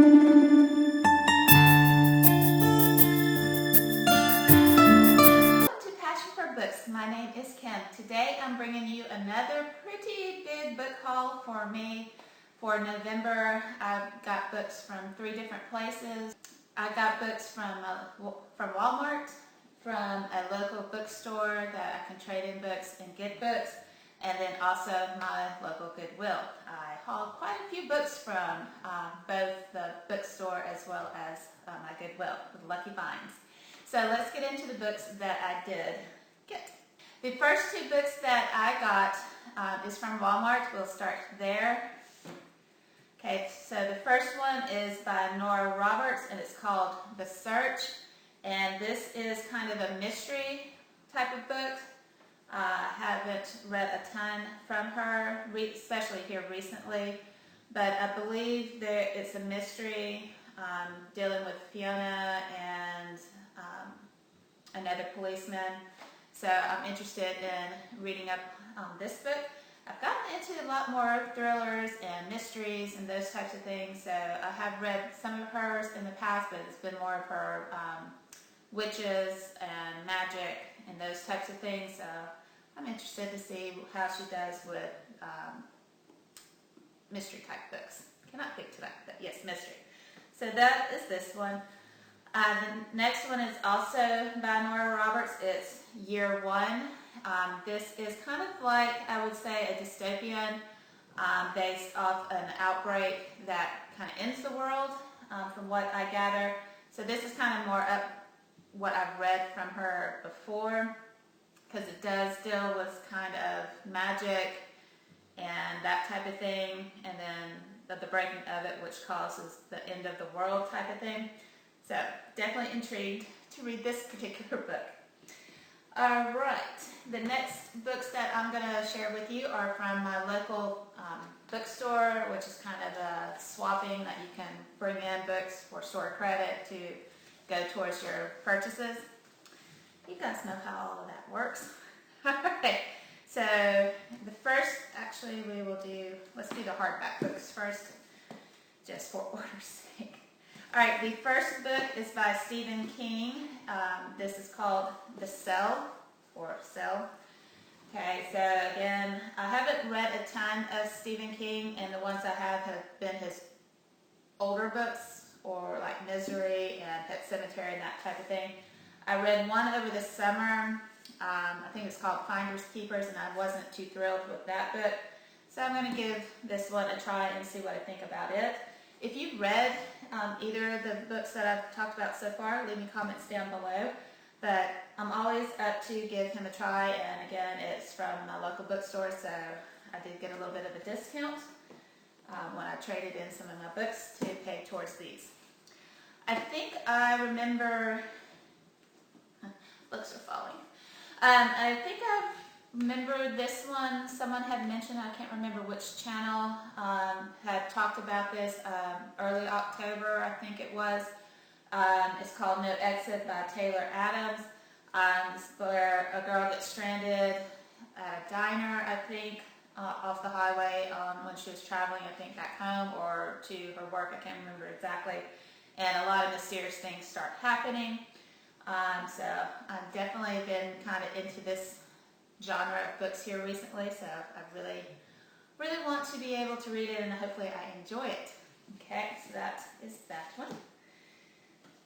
To Passion for Books. My name is Kim. Today I'm bringing you another pretty big book haul for me for November. I've got books from 3 different places. I got books from Walmart, from a local bookstore that I can trade in books and get books, and then also my local Goodwill. I hauled quite a few books from both the bookstore as well as my Goodwill with Lucky Finds. So let's get into the books that I did get. The first 2 books that I got is from Walmart. We'll start there. Okay, so the first one is by Nora Roberts, and it's called The Search. And this is kind of a mystery type of book. I haven't read a ton from her, especially here recently, but I believe it's a mystery dealing with Fiona and another policeman. So I'm interested in reading up on this book. I've gotten into a lot more thrillers and mysteries and those types of things. So I have read some of hers in the past, but it's been more of her witches and magic and those types of things. So I'm interested to see how she does with mystery type books. Cannot think to that, but yes, mystery. So that is this one. The next one is also by Nora Roberts. It's Year One. This is kind of like, I would say, a dystopian based off an outbreak that kind of ends the world, from what I gather. So this is kind of more up what I've read from her before, because it does deal with kind of magic and that type of thing, and then the breaking of it, which causes the end of the world type of thing. So definitely intrigued to read this particular book. All right, the next books that I'm going to share with you are from my local bookstore, which is kind of a swapping that you can bring in books for store credit to go towards your purchases. You guys know how all of that works. All right, so the first, actually we will do, let's do the hardback books first, just for order's sake. All right, the first book is by Stephen King. This is called The Cell, or Cell. Okay, so again, I haven't read a ton of Stephen King, and the ones I have been his older books, or like Misery and Pet Sematary and that type of thing. I read one over the summer. I think it's called Finders Keepers, and I wasn't too thrilled with that book. So I'm going to give this one a try and see what I think about it. If you've read either of the books that I've talked about so far, leave me comments down below. But I'm always up to give him a try, and again, it's from my local bookstore, so I did get a little bit of a discount when I traded in some of my books to pay towards these. I think I remember, books are falling. I think I remember this one, someone had mentioned, I can't remember which channel, had talked about this early October, I think it was. It's called No Exit by Taylor Adams. It's where a girl gets stranded at a diner, I think, off the highway when she was traveling, I think, back home or to her work, I can't remember exactly. And a lot of mysterious things start happening. So I've definitely been kind of into this genre of books here recently, so I really want to be able to read it, and hopefully I enjoy it. Okay, so that is that one.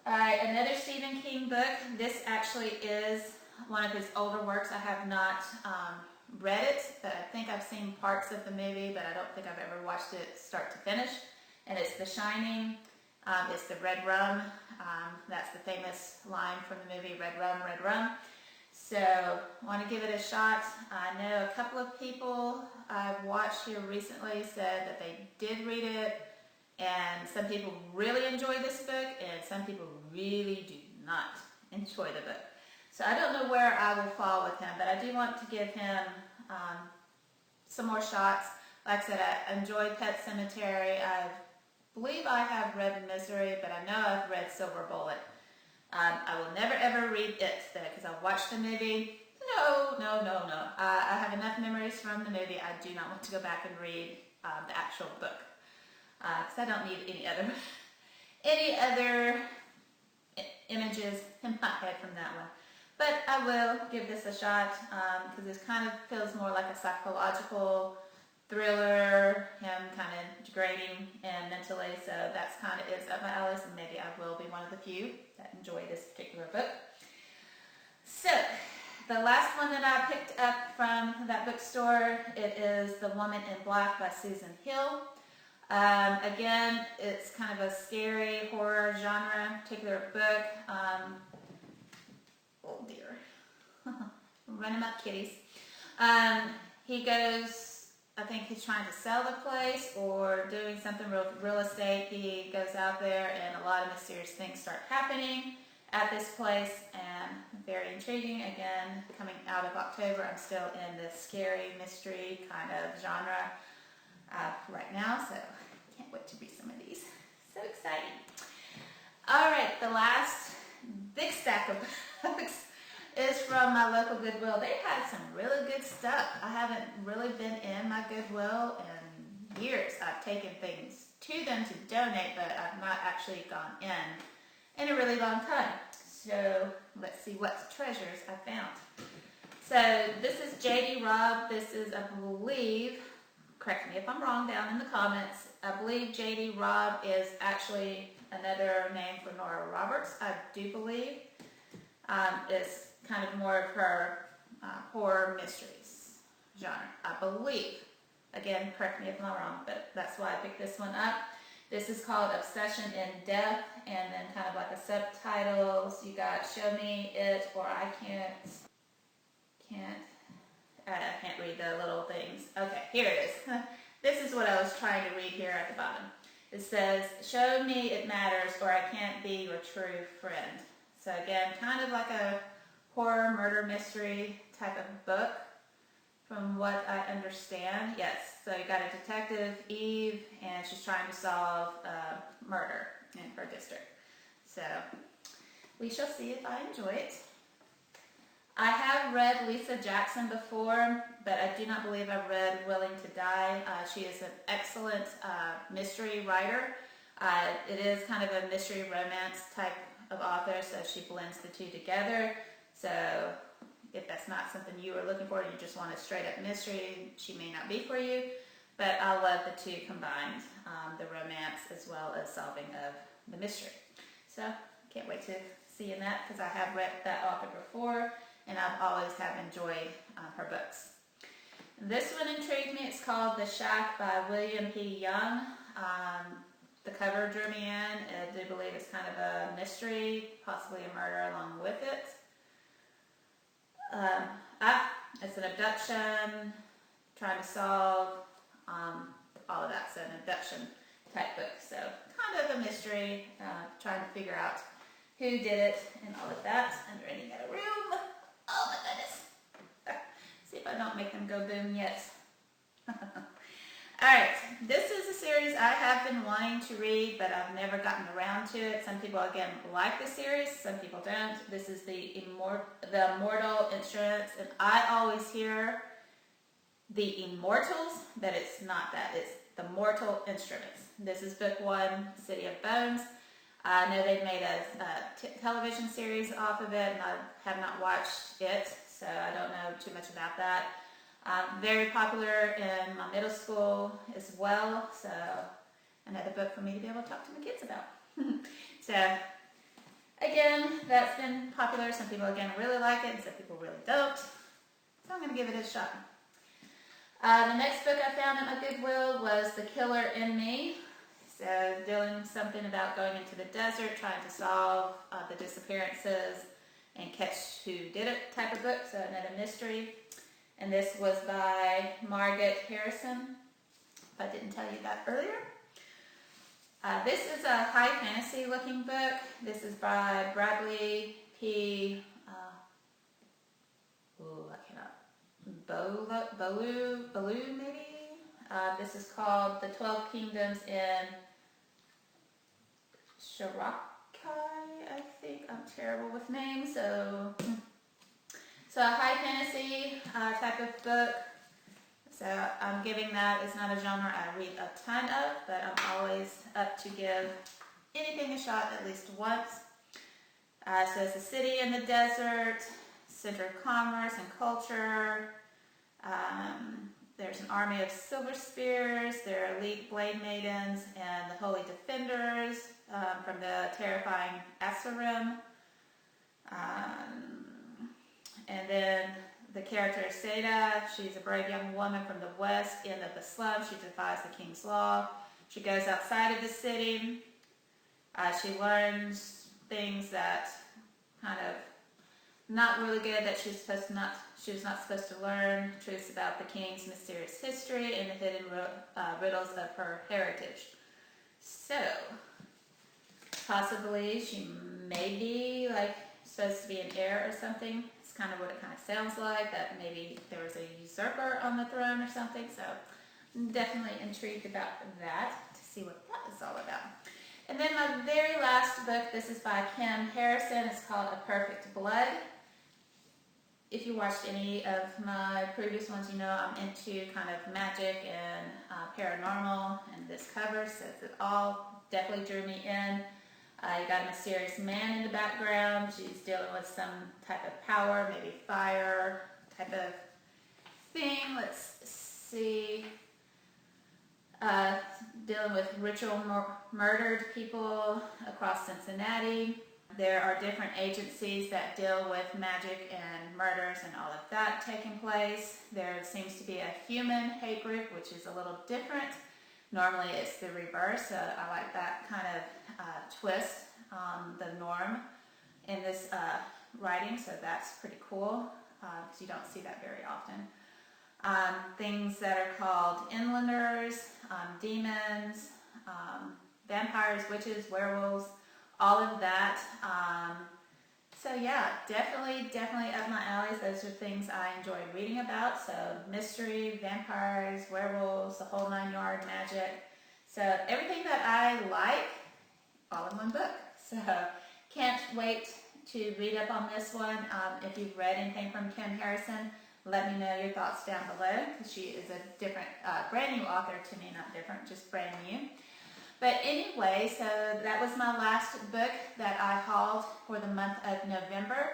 Alright, another Stephen King book. This actually is one of his older works. I have not read it, but I think I've seen parts of the movie, but I don't think I've ever watched it start to finish. And it's The Shining. It's the red rum. That's the famous line from the movie, red rum, red rum. So I want to give it a shot. I know a couple of people I've watched here recently said that they did read it, and some people really enjoy this book, and some people really do not enjoy the book. So I don't know where I will fall with him, but I do want to give him some more shots. Like I said, I enjoyed Pet Sematary. I believe I have read Misery, but I know I've read Silver Bullet. I will never ever read it though, because I watched the movie. No. I have enough memories from the movie. I do not want to go back and read the actual book, because I don't need any other any other images in my head from that one. But I will give this a shot because this kind of feels more like a psychological thriller, him kind of degrading and mentally, so that's kind of is up my alley, and maybe I will be one of the few that enjoy this particular book. So, the last one that I picked up from that bookstore, it is The Woman in Black by Susan Hill. Again, it's kind of a scary horror genre particular book. Oh dear, running up kitties. He goes, I think he's trying to sell the place or doing something real estate. He goes out there and a lot of mysterious things start happening at this place, and very intriguing. Again, coming out of October, I'm still in the scary mystery kind of genre right now, so can't wait to read some of these. So exciting. All right, the last big stack of books is from my local Goodwill. They had some really good stuff. I haven't really been in my Goodwill in years. I've taken things to them to donate, but I've not actually gone in a really long time. So let's see what treasures I found. So this is J.D. Robb. This is, I believe, correct me if I'm wrong down in the comments, I believe J.D. Robb is actually another name for Nora Roberts, I do believe. It's kind of more of her horror mysteries genre, I believe. Again, correct me if I'm wrong, but that's why I picked this one up. This is called Obsession in Death, and then kind of like a subtitles. You got Show Me It, or I can't read the little things. Okay, here it is. This is what I was trying to read here at the bottom. It says, Show Me It Matters, or I Can't Be Your True Friend. So again, kind of like a horror, murder, mystery type of book, from what I understand. Yes, so you got a detective, Eve, and she's trying to solve a murder in her district. So we shall see if I enjoy it. I have read Lisa Jackson before, but I do not believe I've read Willing to Die. She is an excellent mystery writer. It is kind of a mystery romance type of author, so she blends the two together. So if that's not something you are looking for, you just want a straight up mystery, she may not be for you. But I love the two combined, the romance as well as solving of the mystery. So can't wait to see in that, because I have read that author before, and I've always have enjoyed her books. This one intrigued me. It's called The Shack by William P. Young. The cover drew me in. I do believe it's kind of a mystery, possibly a murder along with it. It's an abduction, trying to solve all of that. So an abduction type book. So kind of a mystery, trying to figure out who did it and all of that. And running out of room. Oh my goodness. See if I don't make them go boom yet. Alright, this is a series I have been wanting to read, but I've never gotten around to it. Some people, again, like the series, some people don't. This is the Immortal Instruments, and I always hear the Immortals, but it's not that. It's the Mortal Instruments. This is book 1, City of Bones. I know they've made a television series off of it, and I have not watched it, so I don't know too much about that. Very popular in my middle school as well, so another book for me to be able to talk to my kids about. So again, that's been popular. Some people again really like it, and some people really don't. So I'm going to give it a shot. The next book I found at my Goodwill was The Killer in Me. So doing something about going into the desert, trying to solve the disappearances and catch who did it type of book, so another mystery. And this was by Margaret Harrison, if I didn't tell you that earlier. This is a high fantasy looking book. This is by Bradley P. Ballou maybe? This is called The 12 Kingdoms in Shirakai, I think. I'm terrible with names, so a high fantasy type of book. So I'm giving that, it's not a genre I read a ton of, but I'm always up to give anything is shot at least once. So it's a city in the desert, center of commerce and culture. There's an army of silver spears, there are elite blade maidens and the holy defenders from the terrifying Asurim. And then the character Seda, she's a brave young woman from the west end of the slum. She defies the king's law. She goes outside of the city. She learns things that kind of not really good that she was not supposed to learn, truths about the king's mysterious history and the hidden riddles of her heritage. So, possibly she may be like supposed to be an heir or something. It's kind of what it kind of sounds like, that maybe there was a usurper on the throne or something. So, I'm definitely intrigued about that, to see what that is all about. And then my very last book, this is by Kim Harrison. It's called A Perfect Blood. If you watched any of my previous ones, you know I'm into kind of magic and paranormal, and this cover says it all. Definitely drew me in. You got a mysterious man in the background. She's dealing with some type of power, maybe fire type of thing. Let's see. Dealing with ritual murdered people across Cincinnati. There are different agencies that deal with magic and murders and all of that taking place. There seems to be a human hate group, which is a little different. Normally it's the reverse, so I like that kind of twist on the norm in this writing, so that's pretty cool because you don't see that very often. Things that are called inlanders, demons, vampires, witches, werewolves, all of that. So yeah, definitely up my alleys. Those are things I enjoy reading about. So mystery, vampires, werewolves, the whole 9 yard, magic. So everything that I like, all in one book. So can't wait to read up on this one. If you've read anything from Kim Harrison, let me know your thoughts down below, because she is a different, brand new author to me, not different, just brand new. But anyway, so that was my last book that I hauled for the month of November.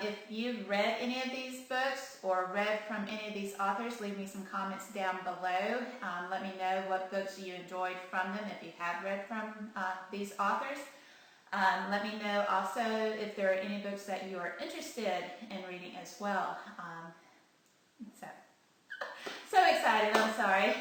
If you've read any of these books or read from any of these authors, leave me some comments down below. Let me know what books you enjoyed from them if you have read from these authors. Let me know also if there are any books that you are interested in reading as well. So excited, I'm sorry.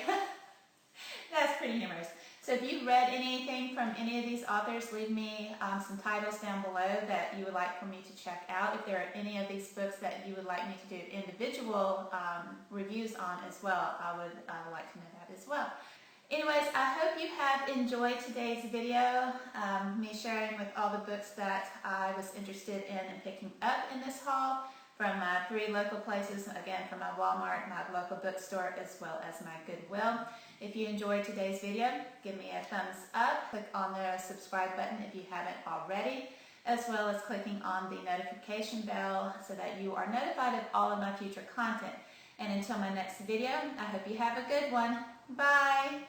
That's pretty humorous. So if you've read anything from any of these authors, leave me some titles down below that you would like for me to check out. If there are any of these books that you would like me to do individual reviews on as well, I would like to know that as well. Anyways, I hope you have enjoyed today's video, me sharing with all the books that I was interested in and picking up in this haul from my 3 local places, again from my Walmart, my local bookstore, as well as my Goodwill. If you enjoyed today's video, give me a thumbs up, click on the subscribe button if you haven't already, as well as clicking on the notification bell so that you are notified of all of my future content. And until my next video, I hope you have a good one. Bye!